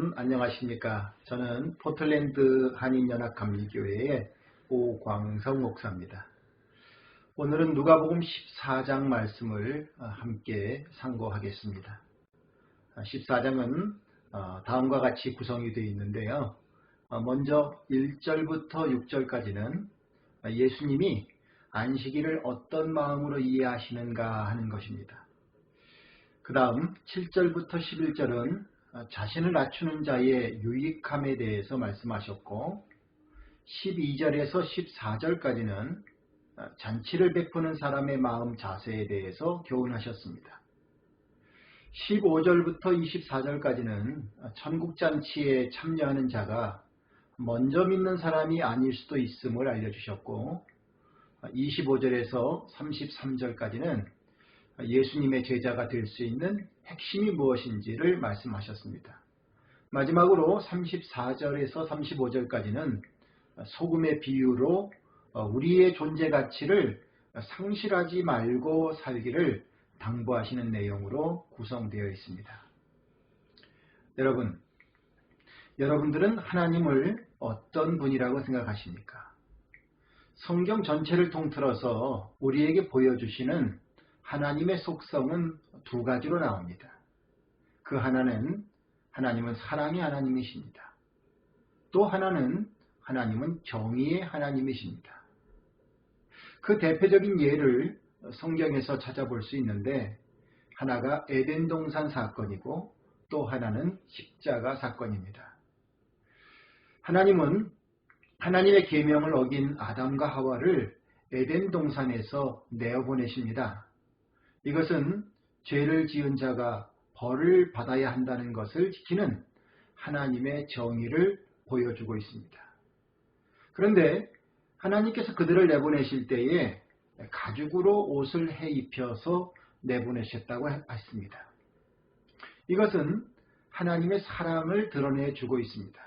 여러분 안녕하십니까? 저는 포틀랜드 한인연합감리교회의 오광성 목사입니다. 오늘은 누가복음 14장 말씀을 함께 상고하겠습니다. 14장은 다음과 같이 구성이 되어 있는데요. 먼저 1절부터 6절까지는 예수님이 안식일을 어떤 마음으로 이해하시는가 하는 것입니다. 그 다음 7절부터 11절은 자신을 낮추는 자의 유익함에 대해서 말씀하셨고, 12절에서 14절까지는 잔치를 베푸는 사람의 마음 자세에 대해서 교훈하셨습니다. 15절부터 24절까지는 천국잔치에 참여하는 자가 먼저 믿는 사람이 아닐 수도 있음을 알려주셨고, 25절에서 33절까지는 예수님의 제자가 될 수 있는 핵심이 무엇인지를 말씀하셨습니다. 마지막으로 34절에서 35절까지는 소금의 비유로 우리의 존재 가치를 상실하지 말고 살기를 당부하시는 내용으로 구성되어 있습니다. 여러분들은 하나님을 어떤 분이라고 생각하십니까? 성경 전체를 통틀어서 우리에게 보여주시는 하나님의 속성은 두 가지로 나옵니다. 그 하나는 하나님은 사랑의 하나님이십니다. 또 하나는 하나님은 정의의 하나님이십니다. 그 대표적인 예를 성경에서 찾아볼 수 있는데, 하나가 에덴 동산 사건이고 또 하나는 십자가 사건입니다. 하나님은 하나님의 계명을 어긴 아담과 하와를 에덴 동산에서 내어보내십니다. 이것은 죄를 지은 자가 벌을 받아야 한다는 것을 지키는 하나님의 정의를 보여주고 있습니다. 그런데 하나님께서 그들을 내보내실 때에 가죽으로 옷을 해 입혀서 내보내셨다고 했습니다. 이것은 하나님의 사랑을 드러내주고 있습니다.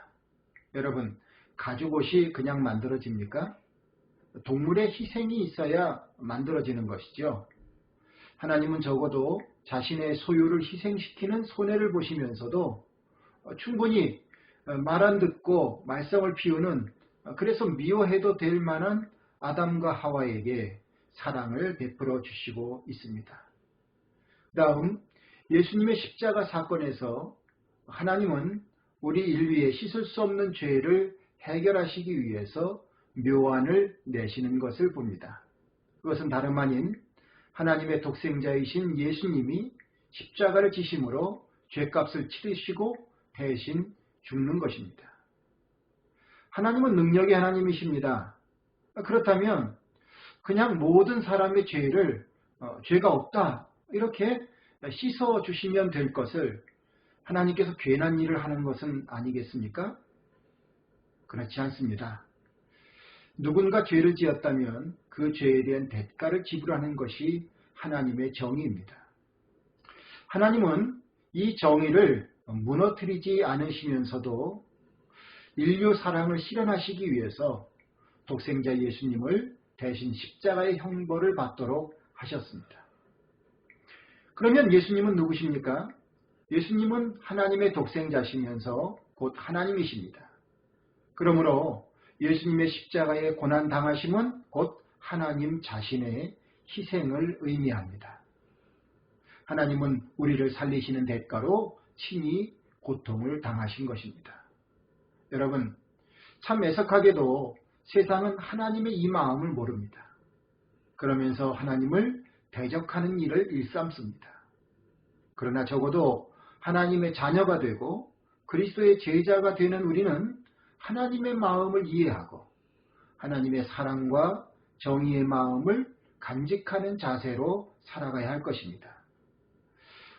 여러분, 가죽옷이 그냥 만들어집니까? 동물의 희생이 있어야 만들어지는 것이죠. 하나님은 적어도 자신의 소유를 희생시키는 손해를 보시면서도 충분히 말 안 듣고 말썽을 피우는, 그래서 미워해도 될 만한 아담과 하와에게 사랑을 베풀어 주시고 있습니다. 다음, 예수님의 십자가 사건에서 하나님은 우리 인류의 씻을 수 없는 죄를 해결하시기 위해서 묘안을 내시는 것을 봅니다. 그것은 다름 아닌 하나님의 독생자이신 예수님이 십자가를 지심으로 죄값을 치르시고 대신 죽는 것입니다. 하나님은 능력의 하나님이십니다. 그렇다면 그냥 모든 사람의 죄를 죄가 없다 이렇게 씻어주시면 될 것을 하나님께서 괜한 일을 하는 것은 아니겠습니까? 그렇지 않습니다. 누군가 죄를 지었다면 그 죄에 대한 대가를 지불하는 것이 하나님의 정의입니다. 하나님은 이 정의를 무너뜨리지 않으시면서도 인류 사랑을 실현하시기 위해서 독생자 예수님을 대신 십자가의 형벌을 받도록 하셨습니다. 그러면 예수님은 누구십니까? 예수님은 하나님의 독생자시면서 곧 하나님이십니다. 그러므로 예수님의 십자가의 고난 당하심은 곧 하나님 자신의 희생을 의미합니다. 하나님은 우리를 살리시는 대가로 친히 고통을 당하신 것입니다. 여러분, 참 애석하게도 세상은 하나님의 이 마음을 모릅니다. 그러면서 하나님을 대적하는 일을 일삼습니다. 그러나 적어도 하나님의 자녀가 되고 그리스도의 제자가 되는 우리는 하나님의 마음을 이해하고 하나님의 사랑과 정의의 마음을 간직하는 자세로 살아가야 할 것입니다.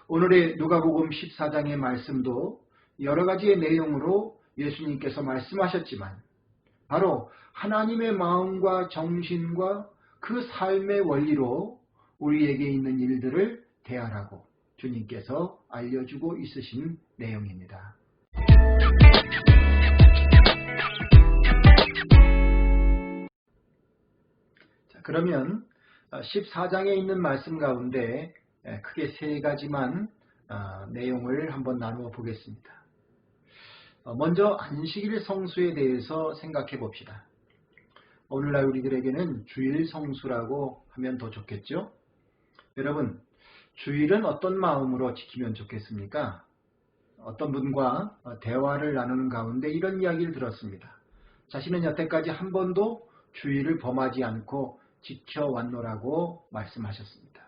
오늘의 누가복음 14장의 말씀도 여러 가지의 내용으로 예수님께서 말씀하셨지만 바로 하나님의 마음과 정신과 그 삶의 원리로 우리에게 있는 일들을 대하라고 주님께서 알려주고 있으신 내용입니다. 그러면 14장에 있는 말씀 가운데 크게 세 가지만 내용을 한번 나누어 보겠습니다. 먼저 안식일 성수에 대해서 생각해 봅시다. 오늘날 우리들에게는 주일 성수라고 하면 더 좋겠죠? 여러분, 주일은 어떤 마음으로 지키면 좋겠습니까? 어떤 분과 대화를 나누는 가운데 이런 이야기를 들었습니다. 자신은 여태까지 한 번도 주일을 범하지 않고 지켜왔노라고 말씀하셨습니다.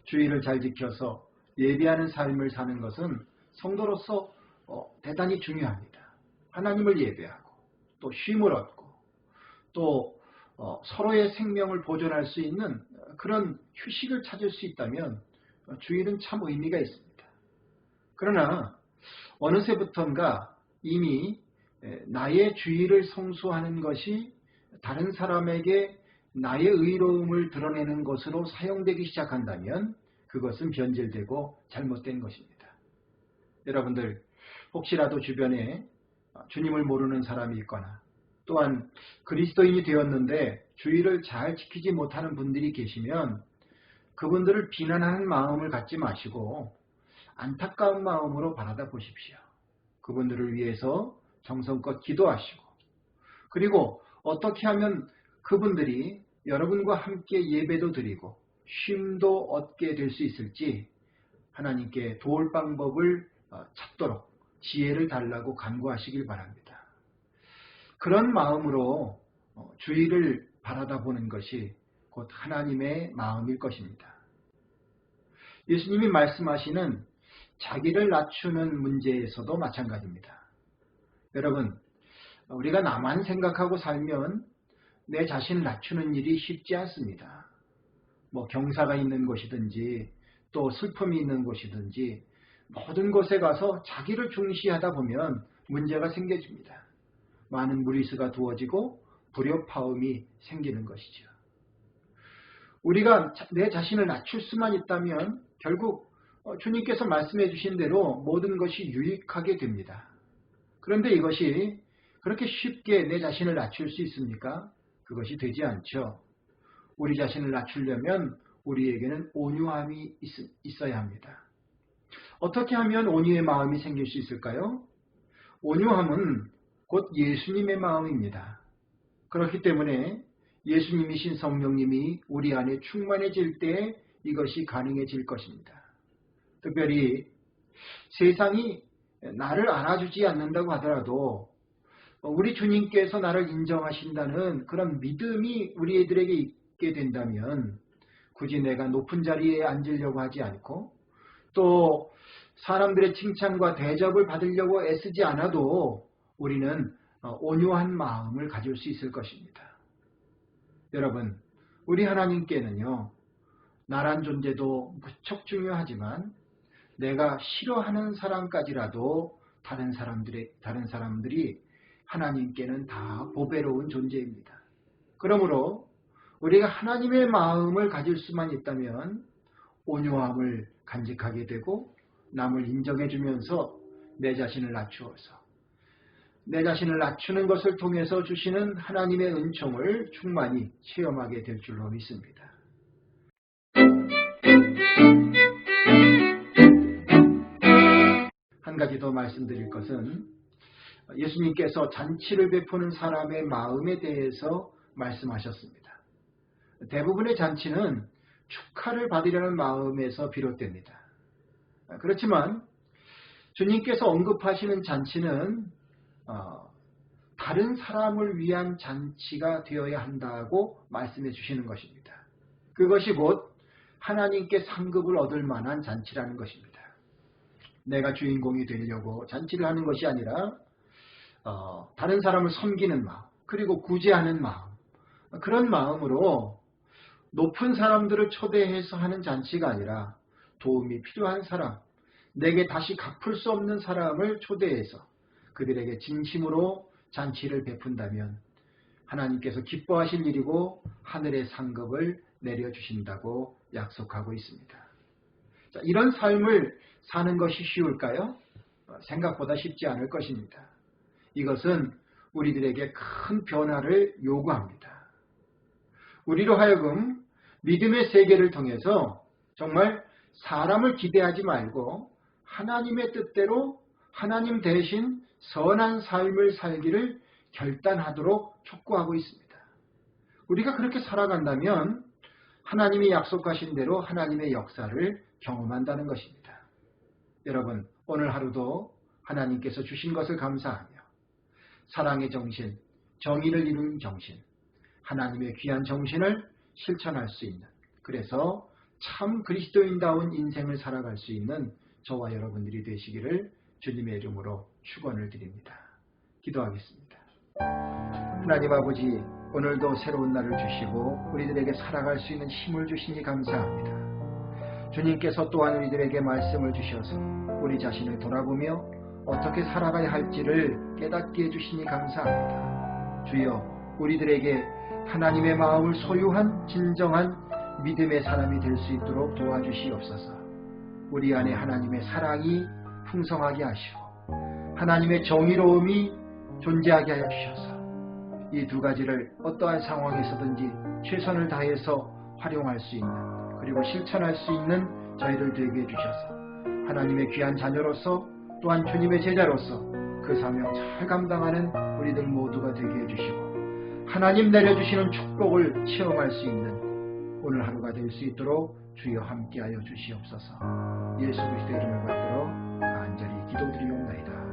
주일을 잘 지켜서 예배하는 삶을 사는 것은 성도로서 대단히 중요합니다. 하나님을 예배하고 또 쉼을 얻고 또 서로의 생명을 보존할 수 있는 그런 휴식을 찾을 수 있다면 주일은 참 의미가 있습니다. 그러나 어느새부턴가 이미 나의 주일을 성수하는 것이 다른 사람에게 나의 의로움을 드러내는 것으로 사용되기 시작한다면 그것은 변질되고 잘못된 것입니다. 여러분들 혹시라도 주변에 주님을 모르는 사람이 있거나 또한 그리스도인이 되었는데 주일을 잘 지키지 못하는 분들이 계시면 그분들을 비난하는 마음을 갖지 마시고 안타까운 마음으로 바라다 보십시오. 그분들을 위해서 정성껏 기도하시고 그리고 어떻게 하면 그분들이 여러분과 함께 예배도 드리고 쉼도 얻게 될 수 있을지 하나님께 도울 방법을 찾도록 지혜를 달라고 간구하시길 바랍니다. 그런 마음으로 주일을 바라다 보는 것이 곧 하나님의 마음일 것입니다. 예수님이 말씀하시는 자기를 낮추는 문제에서도 마찬가지입니다. 여러분, 우리가 나만 생각하고 살면 내 자신을 낮추는 일이 쉽지 않습니다. 경사가 있는 곳이든지 또 슬픔이 있는 곳이든지 모든 곳에 가서 자기를 중시하다 보면 문제가 생겨집니다. 많은 무리수가 두어지고 불협화음이 생기는 것이죠. 우리가 내 자신을 낮출 수만 있다면 결국 주님께서 말씀해 주신 대로 모든 것이 유익하게 됩니다. 그런데 이것이 그렇게 쉽게 내 자신을 낮출 수 있습니까? 그것이 되지 않죠. 우리 자신을 낮추려면 우리에게는 온유함이 있어야 합니다. 어떻게 하면 온유의 마음이 생길 수 있을까요? 온유함은 곧 예수님의 마음입니다. 그렇기 때문에 예수님이신 성령님이 우리 안에 충만해질 때 이것이 가능해질 것입니다. 특별히 세상이 나를 알아주지 않는다고 하더라도 우리 주님께서 나를 인정하신다는 그런 믿음이 우리들에게 있게 된다면 굳이 내가 높은 자리에 앉으려고 하지 않고 또 사람들의 칭찬과 대접을 받으려고 애쓰지 않아도 우리는 온유한 마음을 가질 수 있을 것입니다. 여러분, 우리 하나님께는요, 나란 존재도 무척 중요하지만 내가 싫어하는 사람까지라도 다른 사람들이 하나님께는 다 보배로운 존재입니다. 그러므로 우리가 하나님의 마음을 가질 수만 있다면 온유함을 간직하게 되고 남을 인정해주면서 내 자신을 낮추어서 내 자신을 낮추는 것을 통해서 주시는 하나님의 은총을 충만히 체험하게 될 줄로 믿습니다. 한 가지 더 말씀드릴 것은 예수님께서 잔치를 베푸는 사람의 마음에 대해서 말씀하셨습니다. 대부분의 잔치는 축하를 받으려는 마음에서 비롯됩니다. 그렇지만 주님께서 언급하시는 잔치는 다른 사람을 위한 잔치가 되어야 한다고 말씀해 주시는 것입니다. 그것이 곧 하나님께 상급을 얻을 만한 잔치라는 것입니다. 내가 주인공이 되려고 잔치를 하는 것이 아니라 다른 사람을 섬기는 마음, 그리고 구제하는 마음, 그런 마음으로 높은 사람들을 초대해서 하는 잔치가 아니라 도움이 필요한 사람, 내게 다시 갚을 수 없는 사람을 초대해서 그들에게 진심으로 잔치를 베푼다면 하나님께서 기뻐하실 일이고 하늘의 상급을 내려주신다고 약속하고 있습니다. 자, 이런 삶을 사는 것이 쉬울까요? 생각보다 쉽지 않을 것입니다. 이것은 우리들에게 큰 변화를 요구합니다. 우리로 하여금 믿음의 세계를 통해서 정말 사람을 기대하지 말고 하나님의 뜻대로 하나님 대신 선한 삶을 살기를 결단하도록 촉구하고 있습니다. 우리가 그렇게 살아간다면 하나님이 약속하신 대로 하나님의 역사를 경험한다는 것입니다. 여러분, 오늘 하루도 하나님께서 주신 것을 감사하며 사랑의 정신, 정의를 이루는 정신, 하나님의 귀한 정신을 실천할 수 있는, 그래서 참 그리스도인다운 인생을 살아갈 수 있는 저와 여러분들이 되시기를 주님의 이름으로 축원을 드립니다. 기도하겠습니다. 하나님 아버지, 오늘도 새로운 날을 주시고 우리들에게 살아갈 수 있는 힘을 주시니 감사합니다. 주님께서 또한 우리들에게 말씀을 주셔서 우리 자신을 돌아보며 어떻게 살아가야 할지를 깨닫게 해주시니 감사합니다. 주여, 우리들에게 하나님의 마음을 소유한 진정한 믿음의 사람이 될 수 있도록 도와주시옵소서. 우리 안에 하나님의 사랑이 풍성하게 하시고 하나님의 정의로움이 존재하게 하여 주셔서 이 두 가지를 어떠한 상황에서든지 최선을 다해서 활용할 수 있는, 그리고 실천할 수 있는 저희를 되게 해주셔서 하나님의 귀한 자녀로서 또한 주님의 제자로서 그 사명 잘 감당하는 우리들 모두가 되게 해주시고 하나님 내려주시는 축복을 체험할 수 있는 오늘 하루가 될 수 있도록 주여 함께하여 주시옵소서. 예수 그리스도의 이름을 받들어 간절히 기도드리옵나이다.